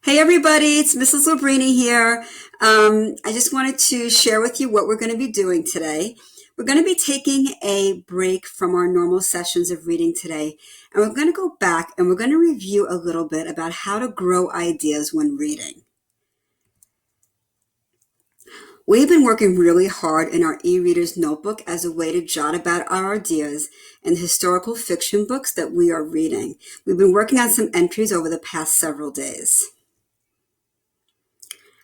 Hey everybody, it's Mrs. Labrini here. I just wanted to share with you what we're going to be doing today. We're going to be taking a break from our normal sessions of reading today, and we're going to go back and we're going to review a little bit about how to grow ideas when reading. We've been working really hard in our e-reader's notebook as a way to jot about our ideas and the historical fiction books that we are reading. We've been working on some entries over the past several days.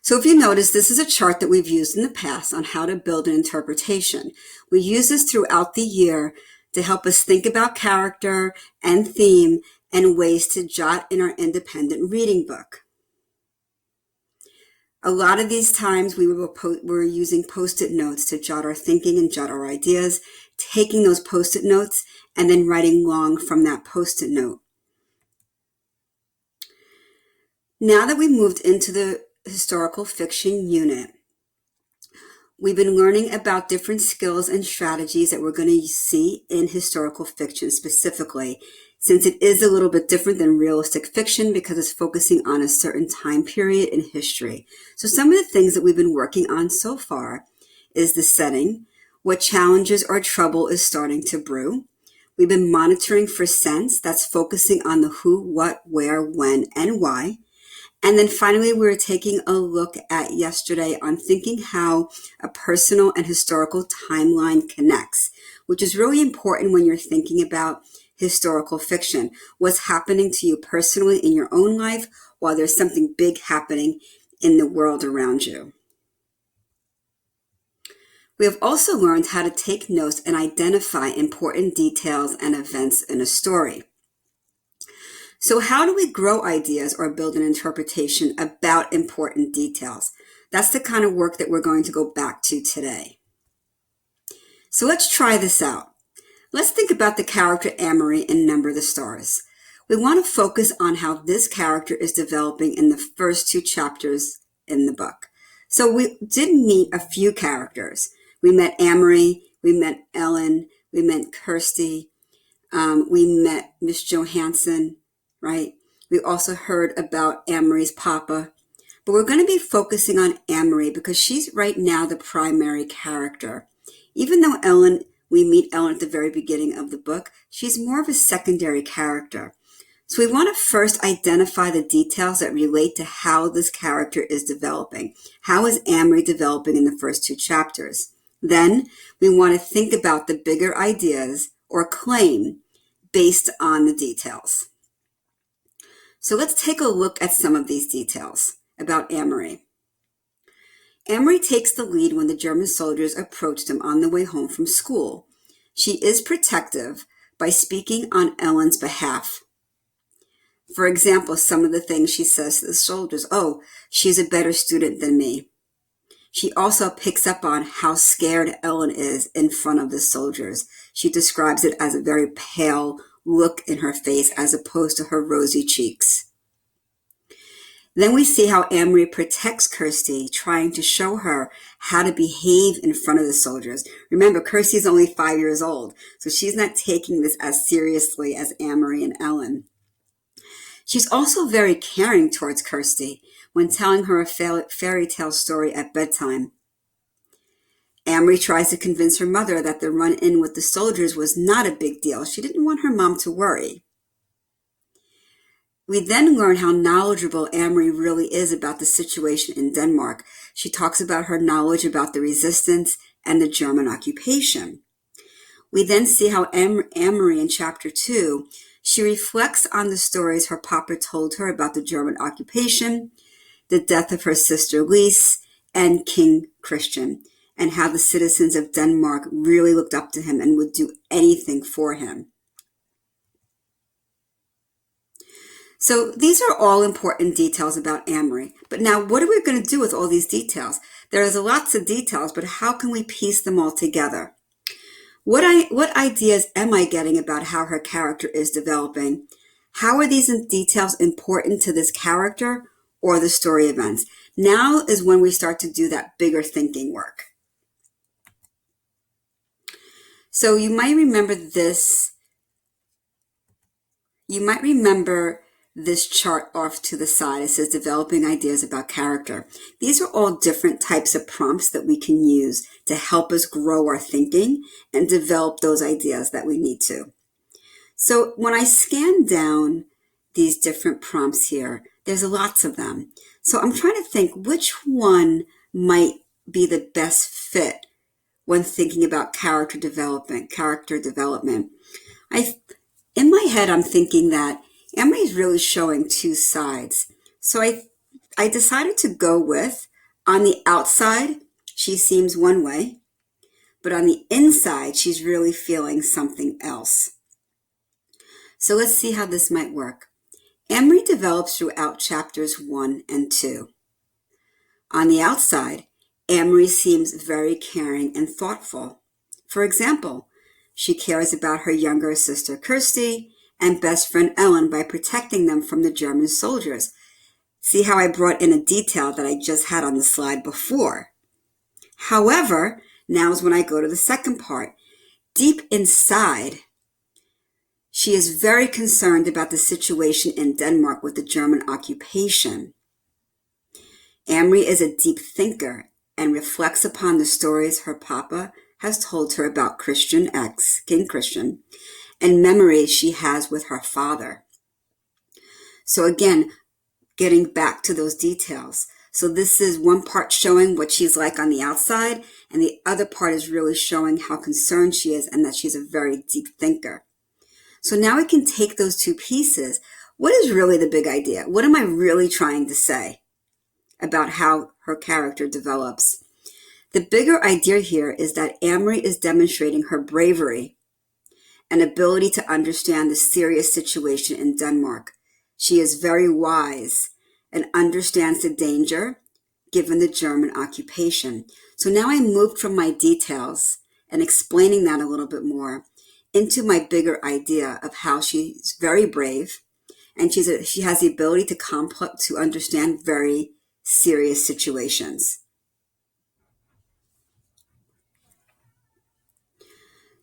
So if you notice, this is a chart that we've used in the past on how to build an interpretation. We use this throughout the year to help us think about character and theme and ways to jot in our independent reading book. A lot of these times we were using Post-it notes to jot our thinking and jot our ideas, taking those Post-it notes and then writing long from that Post-it note. Now that we've moved into the historical fiction unit, we've been learning about different skills and strategies that we're going to see in historical fiction specifically, since it is a little bit different than realistic fiction because it's focusing on a certain time period in history. So some of the things that we've been working on so far is the setting, what challenges or trouble is starting to brew. We've been monitoring for sense, that's focusing on the who, what, where, when, and why. And then finally, we were taking a look at yesterday on thinking how a personal and historical timeline connects, which is really important when you're thinking about historical fiction. What's happening to you personally in your own life while there's something big happening in the world around you. We have also learned how to take notes and identify important details and events in a story. So how do we grow ideas or build an interpretation about important details? That's the kind of work that we're going to go back to today. So let's try this out. Let's think about the character Amory in Number the Stars. We want to focus on how this character is developing in the first two chapters in the book. So we did meet a few characters. We met Amory, we met Ellen, we met Kirsty, we met Miss Johansson, right? We also heard about Amory's papa, but we're going to be focusing on Amory because she's right now the primary character. Even though we meet Ellen at the very beginning of the book, she's more of a secondary character. So we want to first identify the details that relate to how this character is developing. How is Amory developing in the first two chapters? Then we want to think about the bigger ideas or claim based on the details. So let's take a look at some of these details about Amory. Amory takes the lead when the German soldiers approached him on the way home from school. She is protective by speaking on Ellen's behalf. For example, some of the things she says to the soldiers, oh, she's a better student than me. She also picks up on how scared Ellen is in front of the soldiers. She describes it as a very pale look in her face as opposed to her rosy cheeks. Then we see how Amory protects Kirsty, trying to show her how to behave in front of the soldiers. Remember, Kirsty's only 5 years old, so she's not taking this as seriously as Amory and Ellen. She's also very caring towards Kirsty when telling her a fairy tale story at bedtime. Amory tries to convince her mother that the run-in with the soldiers was not a big deal. She didn't want her mom to worry. We then learn how knowledgeable Amory really is about the situation in Denmark. She talks about her knowledge about the resistance and the German occupation. We then see how Amory in chapter 2, she reflects on the stories her papa told her about the German occupation, the death of her sister Lise, and King Christian, and how the citizens of Denmark really looked up to him and would do anything for him. So these are all important details about Amory. But now what are we going to do with all these details? There's lots of details, but how can we piece them all together? What ideas am I getting about how her character is developing? How are these details important to this character or the story events? Now is when we start to do that bigger thinking work. So you might remember this. You might remember this chart off to the side. It says developing ideas about character. These are all different types of prompts that we can use to help us grow our thinking and develop those ideas that we need to. So when I scan down these different prompts here, there's lots of them. So I'm trying to think which one might be the best fit when thinking about character development. In my head, I'm thinking that Emery is really showing two sides. So I decided to go with, on the outside, she seems one way, but on the inside, she's really feeling something else. So let's see how this might work. Emery develops throughout chapters 1 and 2. On the outside, Emery seems very caring and thoughtful. For example, she cares about her younger sister Kirsty and best friend Ellen by protecting them from the German soldiers. See how I brought in a detail that I just had on the slide before. However, now is when I go to the second part. Deep inside, she is very concerned about the situation in Denmark with the German occupation. Emery is a deep thinker and reflects upon the stories her papa has told her about King Christian, and memories she has with her father. So again, getting back to those details. So this is one part showing what she's like on the outside, and the other part is really showing how concerned she is and that she's a very deep thinker. So now we can take those two pieces. What is really the big idea? What am I really trying to say about how her character develops? The bigger idea here is that Emery is demonstrating her bravery and ability to understand the serious situation in Denmark. She is very wise and understands the danger given the German occupation. So now I moved from my details and explaining that a little bit more into my bigger idea of how she's very brave and she has the ability to understand very serious situations.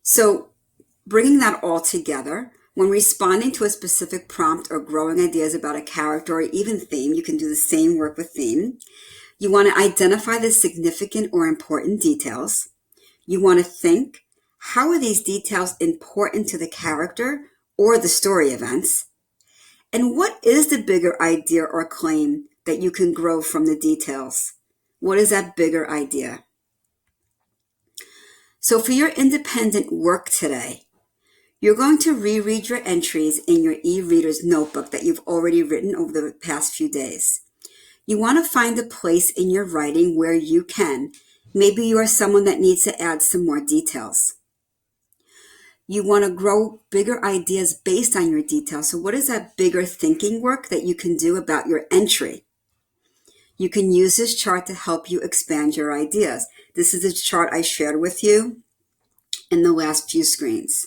So bringing that all together, when responding to a specific prompt or growing ideas about a character or even theme, you can do the same work with theme. You want to identify the significant or important details. You want to think, how are these details important to the character or the story events? And what is the bigger idea or claim that you can grow from the details? What is that bigger idea? So for your independent work today, you're going to reread your entries in your e-reader's notebook that you've already written over the past few days. You want to find a place in your writing where you can. Maybe you are someone that needs to add some more details. You want to grow bigger ideas based on your details. So what is that bigger thinking work that you can do about your entry? You can use this chart to help you expand your ideas. This is the chart I shared with you in the last few screens.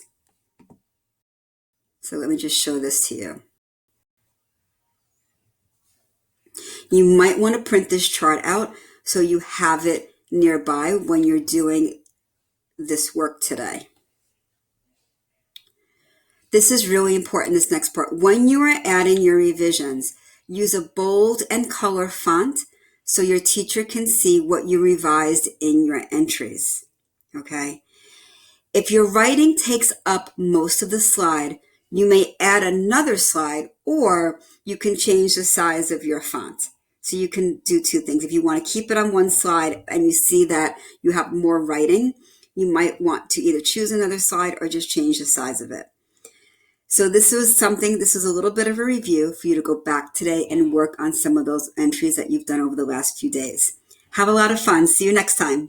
So let me just show this to you. You might want to print this chart out so you have it nearby when you're doing this work today. This is really important, this next part. When you are adding your revisions, use a bold and color font so your teacher can see what you revised in your entries, okay? If your writing takes up most of the slide, you may add another slide, or you can change the size of your font. So you can do two things. If you want to keep it on one slide and you see that you have more writing, you might want to either choose another slide or just change the size of it. So this is a little bit of a review for you to go back today and work on some of those entries that you've done over the last few days. Have a lot of fun. See you next time.